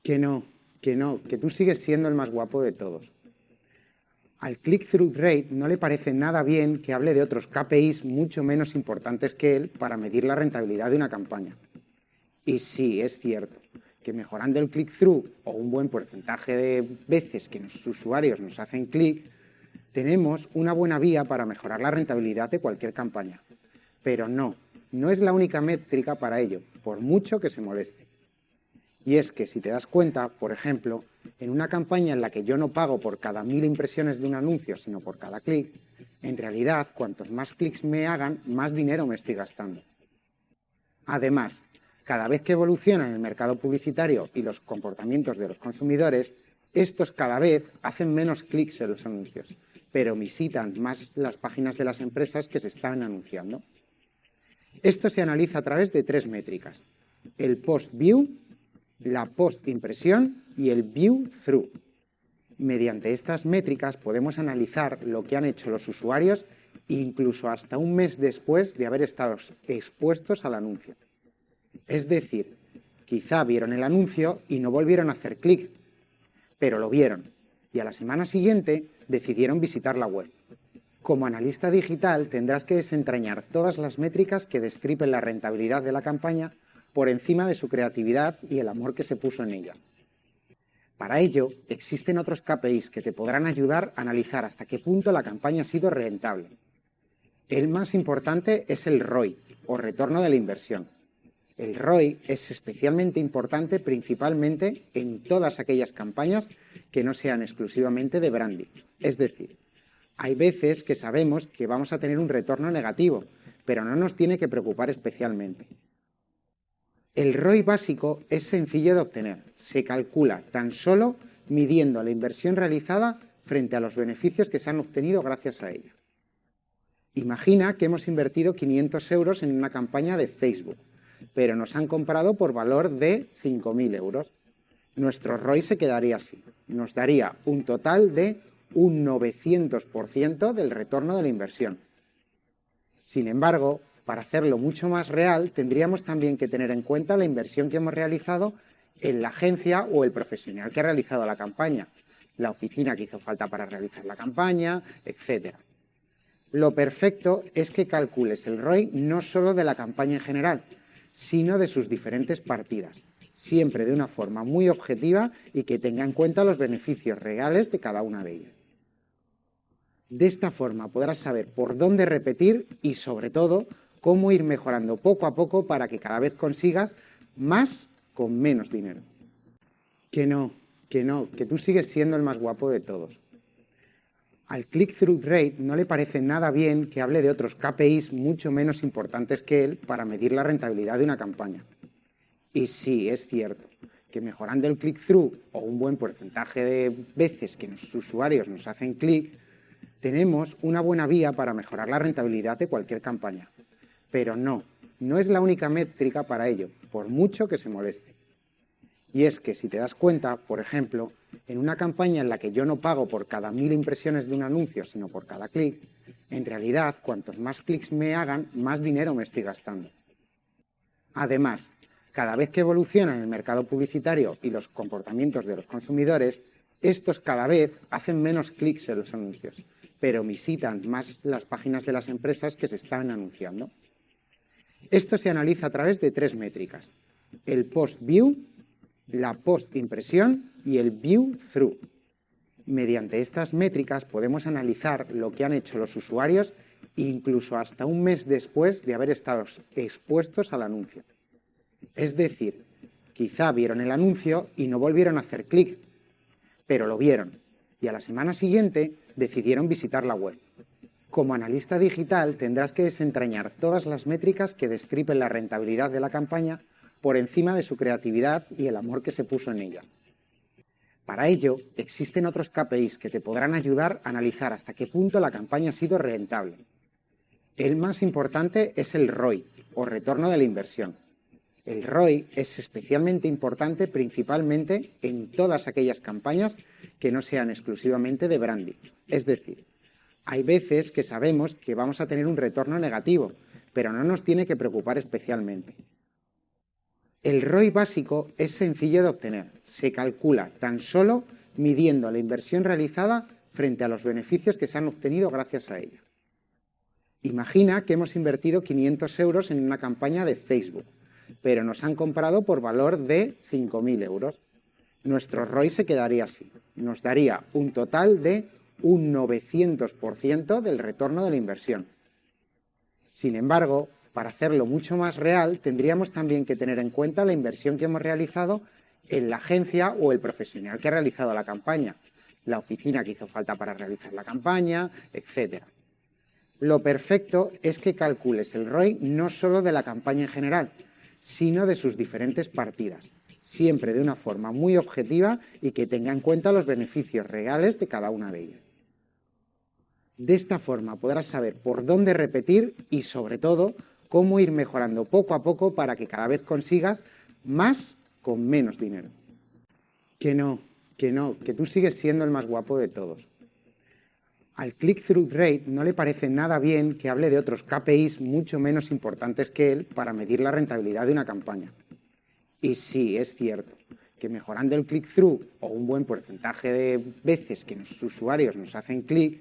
Que no, que tú sigues siendo el más guapo de todos. Al click-through rate no le parece nada bien que hable de otros KPIs mucho menos importantes que él para medir la rentabilidad de una campaña. Y sí, es cierto que mejorando el click-through o un buen porcentaje de veces que los usuarios nos hacen clic, tenemos una buena vía para mejorar la rentabilidad de cualquier campaña. Pero no es la única métrica para ello, por mucho que se moleste. Y es que si te das cuenta, por ejemplo, en una campaña en la que yo no pago por cada 1000 impresiones de un anuncio, sino por cada clic, en realidad, cuantos más clics me hagan, más dinero me estoy gastando. Además, cada vez que evolucionan el mercado publicitario y los comportamientos de los consumidores, estos cada vez hacen menos clics en los anuncios, pero visitan más las páginas de las empresas que se están anunciando. Esto se analiza a través de 3 métricas: el post-view, la post-impresión y el view-through. Mediante estas métricas podemos analizar lo que han hecho los usuarios incluso hasta un mes después de haber estado expuestos al anuncio. Es decir, quizá vieron el anuncio y no volvieron a hacer clic, pero lo vieron y a la semana siguiente decidieron visitar la web. Como analista digital tendrás que desentrañar todas las métricas que destripen la rentabilidad de la campaña por encima de su creatividad y el amor que se puso en ella. Para ello, existen otros KPIs que te podrán ayudar a analizar hasta qué punto la campaña ha sido rentable. El más importante es el ROI, o retorno de la inversión. El ROI es especialmente importante principalmente en todas aquellas campañas que no sean exclusivamente de branding. Es decir, hay veces que sabemos que vamos a tener un retorno negativo, pero no nos tiene que preocupar especialmente. El ROI básico es sencillo de obtener. Se calcula tan solo midiendo la inversión realizada frente a los beneficios que se han obtenido gracias a ella. Imagina que hemos invertido 500 euros en una campaña de Facebook, pero nos han comprado por valor de 5.000 euros. Nuestro ROI se quedaría así. Nos daría un total de un 900% del retorno de la inversión. Sin embargo, para hacerlo mucho más real, tendríamos también que tener en cuenta la inversión que hemos realizado en la agencia o el profesional que ha realizado la campaña, la oficina que hizo falta para realizar la campaña, etc. Lo perfecto es que calcules el ROI no solo de la campaña en general, sino de sus diferentes partidas, siempre de una forma muy objetiva y que tenga en cuenta los beneficios reales de cada una de ellas. De esta forma podrás saber por dónde repetir y, sobre todo, cómo ir mejorando poco a poco para que cada vez consigas más con menos dinero. Que no, que tú sigues siendo el más guapo de todos. Al click-through rate no le parece nada bien que hable de otros KPIs mucho menos importantes que él para medir la rentabilidad de una campaña. Y sí, es cierto que mejorando el click-through o un buen porcentaje de veces que los usuarios nos hacen clic, tenemos una buena vía para mejorar la rentabilidad de cualquier campaña. Pero no es la única métrica para ello, por mucho que se moleste. Y es que si te das cuenta, por ejemplo, en una campaña en la que yo no pago por cada 1000 impresiones de un anuncio, sino por cada clic, en realidad, cuantos más clics me hagan, más dinero me estoy gastando. Además, cada vez que evolucionan el mercado publicitario y los comportamientos de los consumidores, estos cada vez hacen menos clics en los anuncios, pero visitan más las páginas de las empresas que se están anunciando. Esto se analiza a través de 3 métricas: el post-view, la post-impresión y el view-through. Mediante estas métricas podemos analizar lo que han hecho los usuarios incluso hasta un mes después de haber estado expuestos al anuncio. Es decir, quizá vieron el anuncio y no volvieron a hacer clic, pero lo vieron y a la semana siguiente decidieron visitar la web. Como analista digital tendrás que desentrañar todas las métricas que destripen la rentabilidad de la campaña por encima de su creatividad y el amor que se puso en ella. Para ello, existen otros KPIs que te podrán ayudar a analizar hasta qué punto la campaña ha sido rentable. El más importante es el ROI, o retorno de la inversión. El ROI es especialmente importante principalmente en todas aquellas campañas que no sean exclusivamente de branding. Es decir, hay veces que sabemos que vamos a tener un retorno negativo, pero no nos tiene que preocupar especialmente. El ROI básico es sencillo de obtener. Se calcula tan solo midiendo la inversión realizada frente a los beneficios que se han obtenido gracias a ella. Imagina que hemos invertido 500 euros en una campaña de Facebook, pero nos han comprado por valor de 5.000 euros. Nuestro ROI se quedaría así. Nos daría un total de un 900% del retorno de la inversión. Sin embargo, para hacerlo mucho más real, tendríamos también que tener en cuenta la inversión que hemos realizado en la agencia o el profesional que ha realizado la campaña, la oficina que hizo falta para realizar la campaña, etc. Lo perfecto es que calcules el ROI no solo de la campaña en general, sino de sus diferentes partidas, siempre de una forma muy objetiva y que tenga en cuenta los beneficios reales de cada una de ellas. De esta forma podrás saber por dónde repetir y, sobre todo, cómo ir mejorando poco a poco para que cada vez consigas más con menos dinero. Que no, que tú sigues siendo el más guapo de todos. Al click-through rate no le parece nada bien que hable de otros KPIs mucho menos importantes que él para medir la rentabilidad de una campaña. Y sí, es cierto que mejorando el click-through o un buen porcentaje de veces que los usuarios nos hacen clic,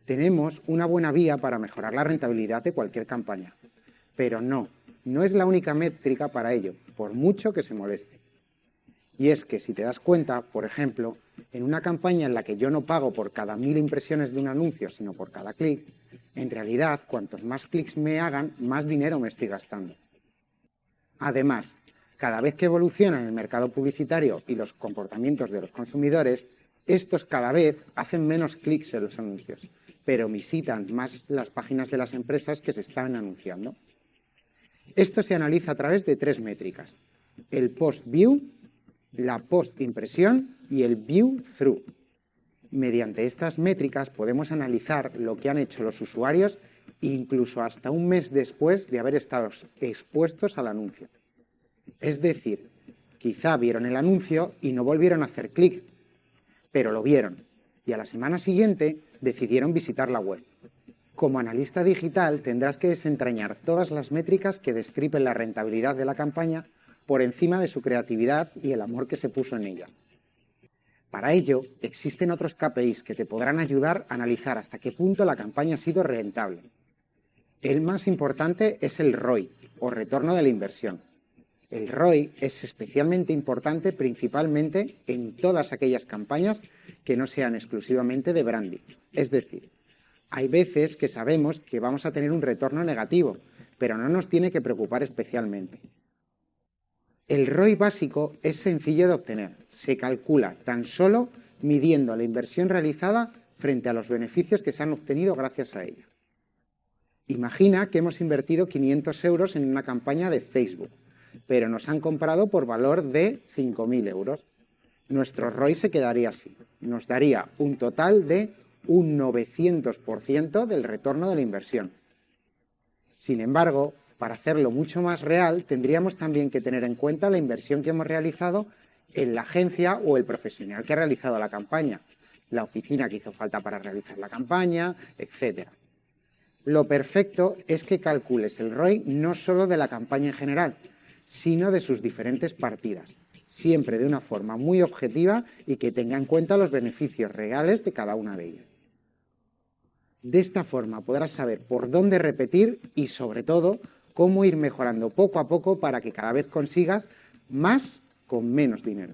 tenemos una buena vía para mejorar la rentabilidad de cualquier campaña. Pero no es la única métrica para ello, por mucho que se moleste. Y es que si te das cuenta, por ejemplo, en una campaña en la que yo no pago por cada 1000 impresiones de un anuncio, sino por cada clic, en realidad, cuantos más clics me hagan, más dinero me estoy gastando. Además, cada vez que evoluciona el mercado publicitario y los comportamientos de los consumidores, estos cada vez hacen menos clics en los anuncios, pero visitan más las páginas de las empresas que se están anunciando. Esto se analiza a través de 3 métricas: el post-view, la post-impresión y el view-through. Mediante estas métricas podemos analizar lo que han hecho los usuarios incluso hasta un mes después de haber estado expuestos al anuncio. Es decir, quizá vieron el anuncio y no volvieron a hacer clic, pero lo vieron y a la semana siguiente decidieron visitar la web. Como analista digital tendrás que desentrañar todas las métricas que destripen la rentabilidad de la campaña por encima de su creatividad y el amor que se puso en ella. Para ello, existen otros KPIs que te podrán ayudar a analizar hasta qué punto la campaña ha sido rentable. El más importante es el ROI, o retorno de la inversión. El ROI es especialmente importante principalmente en todas aquellas campañas que no sean exclusivamente de branding. Es decir, hay veces que sabemos que vamos a tener un retorno negativo, pero no nos tiene que preocupar especialmente. El ROI básico es sencillo de obtener. Se calcula tan solo midiendo la inversión realizada frente a los beneficios que se han obtenido gracias a ella. Imagina que hemos invertido 500 euros en una campaña de Facebook, pero nos han comprado por valor de 5.000 euros. Nuestro ROI se quedaría así. Nos daría un total de un 900% del retorno de la inversión. Sin embargo, para hacerlo mucho más real, tendríamos también que tener en cuenta la inversión que hemos realizado en la agencia o el profesional que ha realizado la campaña, la oficina que hizo falta para realizar la campaña, etc. Lo perfecto es que calcules el ROI no solo de la campaña en general, sino de sus diferentes partidas, siempre de una forma muy objetiva y que tenga en cuenta los beneficios reales de cada una de ellas. De esta forma podrás saber por dónde repetir y, sobre todo, cómo ir mejorando poco a poco para que cada vez consigas más con menos dinero.